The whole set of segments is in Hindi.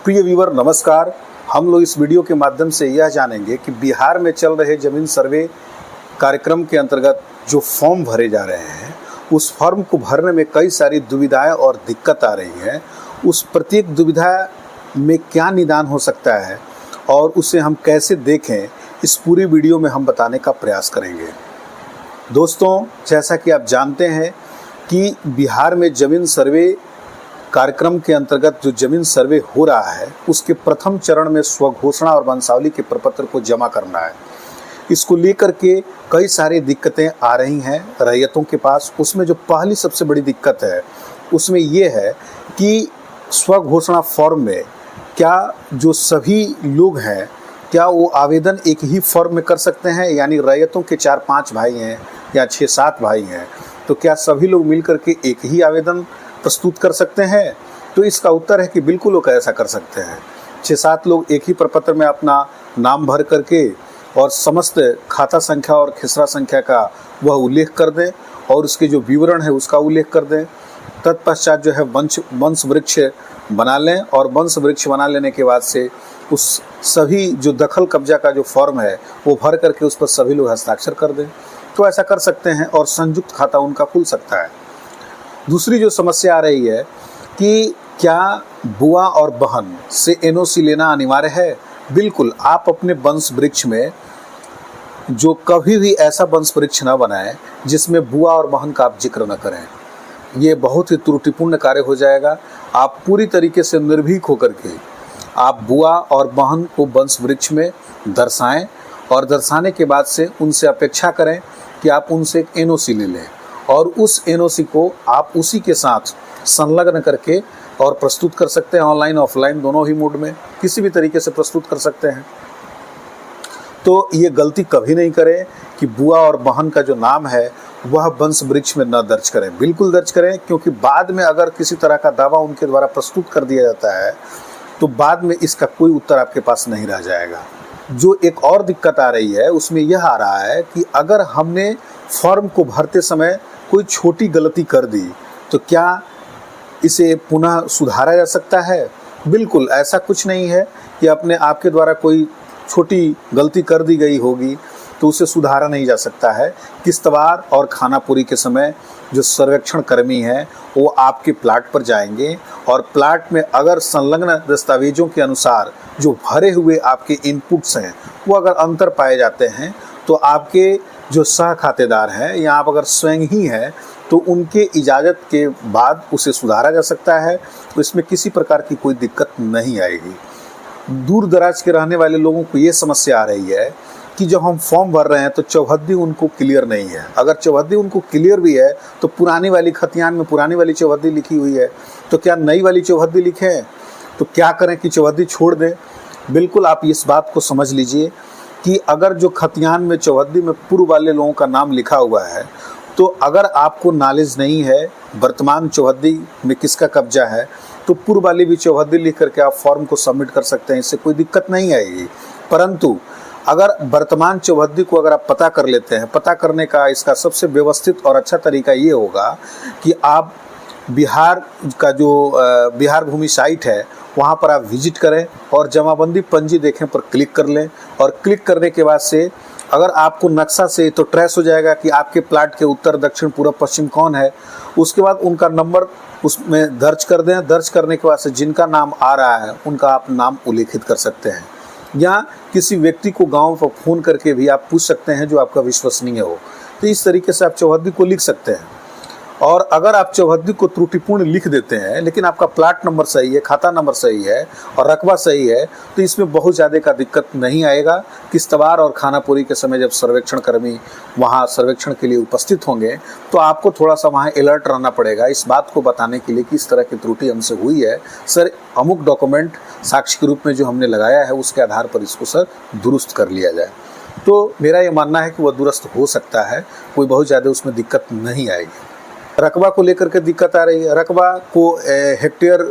प्रिय व्यूअर नमस्कार। हम लोग इस वीडियो के माध्यम से यह जानेंगे कि बिहार में चल रहे जमीन सर्वे कार्यक्रम के अंतर्गत जो फॉर्म भरे जा रहे हैं उस फॉर्म को भरने में कई सारी दुविधाएं और दिक्कत आ रही हैं। उस प्रत्येक दुविधा में क्या निदान हो सकता है और उसे हम कैसे देखें, इस पूरी वीडियो में हम बताने का प्रयास करेंगे। दोस्तों, जैसा कि आप जानते हैं कि बिहार में जमीन सर्वे कार्यक्रम के अंतर्गत जो जमीन सर्वे हो रहा है उसके प्रथम चरण में स्वघोषणा और वंशावली के प्रपत्र को जमा करना है। इसको लेकर के कई सारी दिक्कतें आ रही हैं रैयतों के पास। उसमें जो पहली सबसे बड़ी दिक्कत है उसमें ये है कि स्वघोषणा फॉर्म में क्या जो सभी लोग हैं क्या वो आवेदन एक ही फॉर्म में कर सकते हैं, यानी रैयतों के 4-5 भाई हैं या 6-7 भाई हैं, तो क्या सभी लोग मिलकर के एक ही आवेदन प्रस्तुत कर सकते हैं? तो इसका उत्तर है कि बिल्कुल लोग ऐसा कर सकते हैं। 6-7 लोग एक ही प्रपत्र में अपना नाम भर करके और समस्त खाता संख्या और खिसरा संख्या का वह उल्लेख कर दें और उसके जो विवरण है उसका उल्लेख कर दें। तत्पश्चात जो है वंश वृक्ष बना लें और वंश वृक्ष बना लेने के बाद से उस सभी जो दखल कब्जा का जो फॉर्म है वो भर करके उस पर सभी लोग हस्ताक्षर कर दें, तो ऐसा कर सकते हैं और संयुक्त खाता उनका खुल सकता है। दूसरी जो समस्या आ रही है कि क्या बुआ और बहन से एनओसी लेना अनिवार्य है? बिल्कुल। आप अपने वंश वृक्ष में जो कभी भी ऐसा वंश वृक्ष न बनाएं जिसमें बुआ और बहन का आप जिक्र न करें। ये बहुत ही त्रुटिपूर्ण कार्य हो जाएगा। आप पूरी तरीके से निर्भीक होकर के आप बुआ और बहन को वंश वृक्ष में दर्शाएं और दर्शाने के बाद से उनसे अपेक्षा करें कि आप उनसे एक एनओसी ले लें और उस एनओसी को आप उसी के साथ संलग्न करके और प्रस्तुत कर सकते हैं। ऑनलाइन ऑफलाइन दोनों ही मोड में किसी भी तरीके से प्रस्तुत कर सकते हैं। तो ये गलती कभी नहीं करें कि बुआ और बहन का जो नाम है वह वंश वृक्ष में न दर्ज करें। बिल्कुल दर्ज करें, क्योंकि बाद में अगर किसी तरह का दावा उनके द्वारा प्रस्तुत कर दिया जाता है तो बाद में इसका कोई उत्तर आपके पास नहीं रह जाएगा। जो एक और दिक्कत आ रही है उसमें यह आ रहा है कि अगर हमने फॉर्म को भरते समय कोई छोटी गलती कर दी तो क्या इसे पुनः सुधारा जा सकता है? बिल्कुल ऐसा कुछ नहीं है कि अपने आपके द्वारा कोई छोटी गलती कर दी गई होगी तो उसे सुधारा नहीं जा सकता है। किश्तवाड़ और खानापुरी के समय जो सर्वेक्षण कर्मी हैं वो आपके प्लाट पर जाएंगे और प्लाट में अगर संलग्न दस्तावेजों के अनुसार जो भरे हुए आपके इनपुट्स हैं वो अगर अंतर पाए जाते हैं तो आपके जो सह खातेदार हैं या आप अगर स्वयं ही हैं तो उनके इजाज़त के बाद उसे सुधारा जा सकता है। तो इसमें किसी प्रकार की कोई दिक्कत नहीं आएगी। दूर दराज के रहने वाले लोगों को ये समस्या आ रही है कि जब हम फॉर्म भर रहे हैं तो चौहद्दी उनको क्लियर नहीं है। अगर चौहद्दी उनको क्लियर भी है तो पुरानी वाली खतियान में पुरानी वाली चौहद्दी लिखी हुई है, तो क्या नई वाली चौहद्दी लिखें? तो क्या करें कि चौहद्दी छोड़ दें? बिल्कुल आप इस बात को समझ लीजिए कि अगर जो खतियान में चौहद्दी में पूर्व वाले लोगों का नाम लिखा हुआ है तो अगर आपको नॉलेज नहीं है वर्तमान चौहद्दी में किसका कब्जा है तो पूर्व वाली भी चौहद्दी लिख करके आप फॉर्म को सबमिट कर सकते हैं, इससे कोई दिक्कत नहीं आएगी। परंतु अगर वर्तमान चौहद्दी को अगर आप पता कर लेते हैं, पता करने का इसका सबसे व्यवस्थित और अच्छा तरीका ये होगा कि आप बिहार का जो बिहार भूमि साइट है वहाँ पर आप विजिट करें और जमाबंदी पंजी देखें पर क्लिक कर लें और क्लिक करने के बाद से अगर आपको नक्शा से तो ट्रेस हो जाएगा कि आपके प्लाट के उत्तर दक्षिण पूर्व पश्चिम कौन है। उसके बाद उनका नंबर उसमें दर्ज कर दें। दर्ज करने के बाद से जिनका नाम आ रहा है उनका आप नाम उल्लेखित कर सकते हैं या किसी व्यक्ति को गांव पर फ़ोन करके भी आप पूछ सकते हैं जो आपका विश्वसनीय हो। तो इस तरीके से आप चौहद्दी को लिख सकते हैं। और अगर आप चौहद्दी को त्रुटिपूर्ण लिख देते हैं लेकिन आपका प्लाट नंबर सही है, खाता नंबर सही है और रकबा सही है तो इसमें बहुत ज़्यादा का दिक्कत नहीं आएगा। किश्तवाड़ और खानापुरी के समय जब सर्वेक्षण कर्मी वहाँ सर्वेक्षण के लिए उपस्थित होंगे तो आपको थोड़ा सा वहाँ अलर्ट रहना पड़ेगा इस बात को बताने के लिए कि इस तरह की त्रुटि हमसे हुई है सर, अमुक डॉक्यूमेंट साक्ष्य के रूप में जो हमने लगाया है उसके आधार पर इसको सर दुरुस्त कर लिया जाए। तो मेरा ये मानना है कि वह दुरुस्त हो सकता है, कोई बहुत ज़्यादा उसमें दिक्कत नहीं आएगी। रकबा को लेकर के दिक्कत आ रही है। रकबा को हेक्टेयर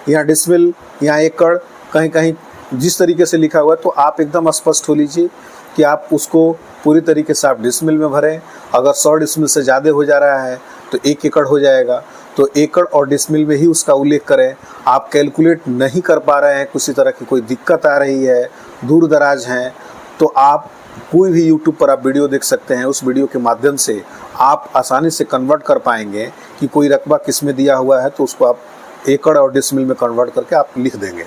या डिसमिल या एकड़ कहीं कहीं जिस तरीके से लिखा हुआ है तो आप एकदम स्पष्ट हो लीजिए कि आप उसको पूरी तरीके से आप डिसमिल में भरें। अगर 100 डिसमिल से ज़्यादा हो जा रहा है तो 1 एकड़ हो जाएगा। तो एकड़ और डिसमिल में ही उसका उल्लेख करें। आप कैलकुलेट नहीं कर पा रहे हैं, किसी तरह की कोई दिक्कत आ रही है, दूर दराज हैं, तो आप कोई भी यूट्यूब पर आप वीडियो देख सकते हैं। उस वीडियो के माध्यम से आप आसानी से कन्वर्ट कर पाएंगे कि कोई रकबा किस में दिया हुआ है, तो उसको आप एकड़ और डिसमिल में कन्वर्ट करके आप लिख देंगे।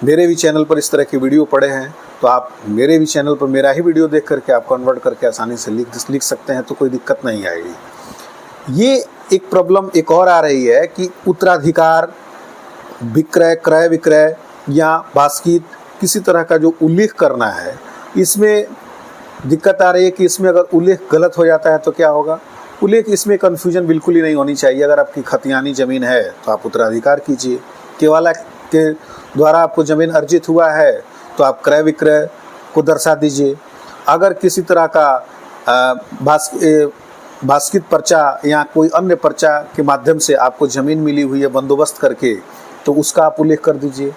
मेरे भी चैनल पर इस तरह के वीडियो पड़े हैं, तो आप मेरे भी चैनल पर मेरा ही वीडियो देख करके आप कन्वर्ट करके आसानी से लिख सकते हैं, तो कोई दिक्कत नहीं आएगी। ये एक प्रॉब्लम एक और आ रही है कि उत्तराधिकार, विक्रय, क्रय विक्रय या बास्कीत किसी तरह का जो उल्लेख करना है, इसमें दिक्कत आ रही है कि इसमें अगर उल्लेख गलत हो जाता है तो क्या होगा। उल्लेख इसमें कन्फ्यूजन बिल्कुल ही नहीं होनी चाहिए। अगर आपकी खतियानी ज़मीन है तो आप उत्तराधिकार कीजिए, केवाला के द्वारा आपको ज़मीन अर्जित हुआ है तो आप क्रय विक्रय को दर्शा दीजिए। अगर किसी तरह का बास्कीत पर्चा या कोई अन्य पर्चा के माध्यम से आपको ज़मीन मिली हुई है बंदोबस्त करके, तो उसका आप उल्लेख कर दीजिए।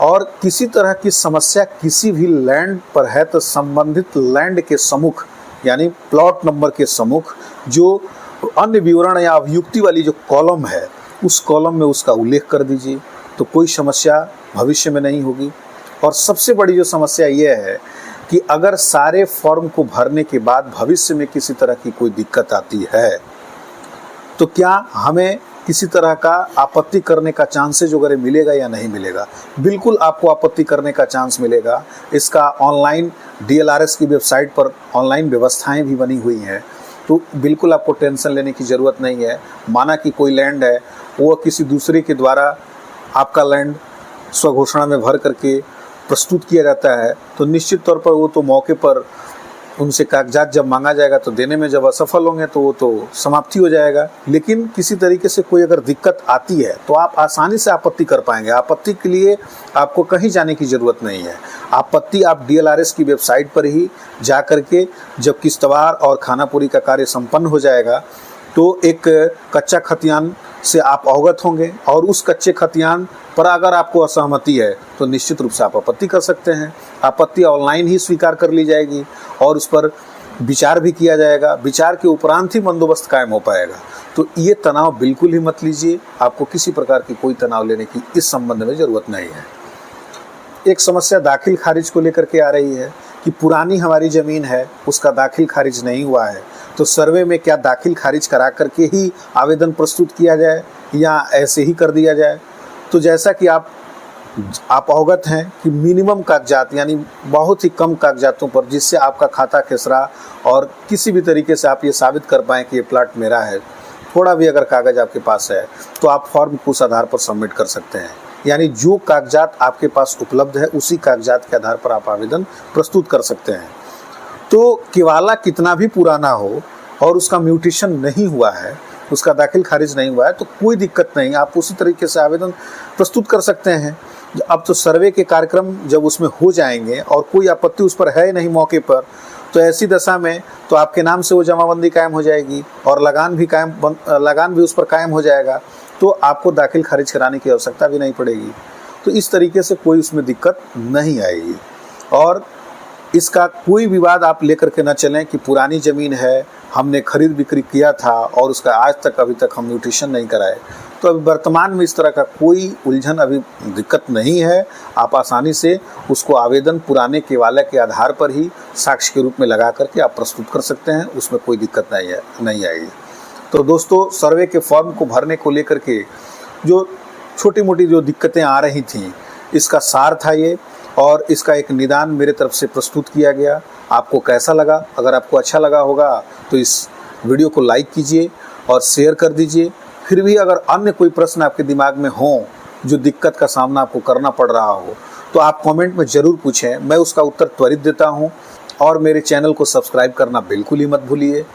और किसी तरह की समस्या किसी भी लैंड पर है तो संबंधित लैंड के सम्मुख यानी प्लॉट नंबर के सम्मुख जो अन्य विवरण या अभियुक्ति वाली जो कॉलम है, उस कॉलम में उसका उल्लेख कर दीजिए, तो कोई समस्या भविष्य में नहीं होगी। और सबसे बड़ी जो समस्या ये है कि अगर सारे फॉर्म को भरने के बाद भविष्य में किसी तरह की कोई दिक्कत आती है, तो क्या हमें किसी तरह का आपत्ति करने का चांसेज वगैरह मिलेगा या नहीं मिलेगा। बिल्कुल आपको आपत्ति करने का चांस मिलेगा। इसका ऑनलाइन DLRS की वेबसाइट पर ऑनलाइन व्यवस्थाएं भी बनी हुई हैं, तो बिल्कुल आपको टेंशन लेने की ज़रूरत नहीं है। माना कि कोई लैंड है, वो किसी दूसरे के द्वारा आपका लैंड स्वघोषणा में भर करके प्रस्तुत किया जाता है, तो निश्चित तौर पर वो तो मौके पर उनसे कागजात जब मांगा जाएगा तो देने में जब असफल होंगे तो वो तो समाप्ति हो जाएगा। लेकिन किसी तरीके से कोई अगर दिक्कत आती है तो आप आसानी से आपत्ति कर पाएंगे। आपत्ति के लिए आपको कहीं जाने की ज़रूरत नहीं है। आपत्ति आप DLRS की वेबसाइट पर ही जा करके जब किश्तवाड़ और खानापुरी का कार्य संपन्न हो जाएगा तो एक कच्चा खतियान से आप अवगत होंगे, और उस कच्चे खतियान पर अगर आपको असहमति है तो निश्चित रूप से आप आपत्ति कर सकते हैं। आपत्ति ऑनलाइन ही स्वीकार कर ली जाएगी और उस पर विचार भी किया जाएगा। विचार के उपरांत ही बंदोबस्त कायम हो पाएगा। तो ये तनाव बिल्कुल ही मत लीजिए। आपको किसी प्रकार की कोई तनाव लेने की इस संबंध में ज़रूरत नहीं है। एक समस्या दाखिल खारिज को लेकर के आ रही है कि पुरानी हमारी ज़मीन है, उसका दाखिल खारिज नहीं हुआ है, तो सर्वे में क्या दाखिल खारिज करा करके ही आवेदन प्रस्तुत किया जाए या ऐसे ही कर दिया जाए। तो जैसा कि आप अवगत हैं कि मिनिमम कागजात यानी बहुत ही कम कागजातों पर जिससे आपका खाता खेसरा और किसी भी तरीके से आप ये साबित कर पाएँ कि ये प्लाट मेरा है, थोड़ा भी अगर कागज़ आपके पास है तो आप फॉर्म को उस आधार पर सबमिट कर सकते हैं। यानी जो कागजात आपके पास उपलब्ध है उसी कागजात के आधार पर आप आवेदन प्रस्तुत कर सकते हैं। तो केवाला कितना भी पुराना हो और उसका म्यूटेशन नहीं हुआ है, उसका दाखिल खारिज नहीं हुआ है, तो कोई दिक्कत नहीं, आप उसी तरीके से आवेदन प्रस्तुत कर सकते हैं। अब तो सर्वे के कार्यक्रम जब उसमें हो जाएंगे और कोई आपत्ति उस पर है नहीं मौके पर, तो ऐसी दशा में तो आपके नाम से वो जमाबंदी कायम हो जाएगी और लगान भी उस पर कायम हो जाएगा, तो आपको दाखिल खारिज कराने की आवश्यकता भी नहीं पड़ेगी। तो इस तरीके से कोई उसमें दिक्कत नहीं आएगी। और इसका कोई विवाद आप लेकर के न चलें कि पुरानी ज़मीन है, हमने खरीद बिक्री किया था और उसका आज तक अभी तक हम म्यूटेशन नहीं कराए। तो अभी वर्तमान में इस तरह का कोई उलझन अभी दिक्कत नहीं है। आप आसानी से उसको आवेदन पुराने केवाला के आधार पर ही साक्ष्य के रूप में लगा करके आप प्रस्तुत कर सकते हैं, उसमें कोई दिक्कत नहीं आएगी। तो दोस्तों, सर्वे के फॉर्म को भरने को लेकर के जो छोटी मोटी जो दिक्कतें आ रही थीं, इसका सार था ये, और इसका एक निदान मेरे तरफ से प्रस्तुत किया गया। आपको कैसा लगा? अगर आपको अच्छा लगा होगा तो इस वीडियो को लाइक कीजिए और शेयर कर दीजिए। फिर भी अगर अन्य कोई प्रश्न आपके दिमाग में हो, जो दिक्कत का सामना आपको करना पड़ रहा हो, तो आप कमेंट में ज़रूर पूछें, मैं उसका उत्तर त्वरित देता हूं। और मेरे चैनल को सब्सक्राइब करना बिल्कुल ही मत भूलिए।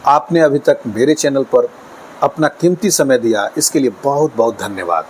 आपने अभी तक मेरे चैनल पर अपना कीमती समय दिया, इसके लिए बहुत बहुत धन्यवाद।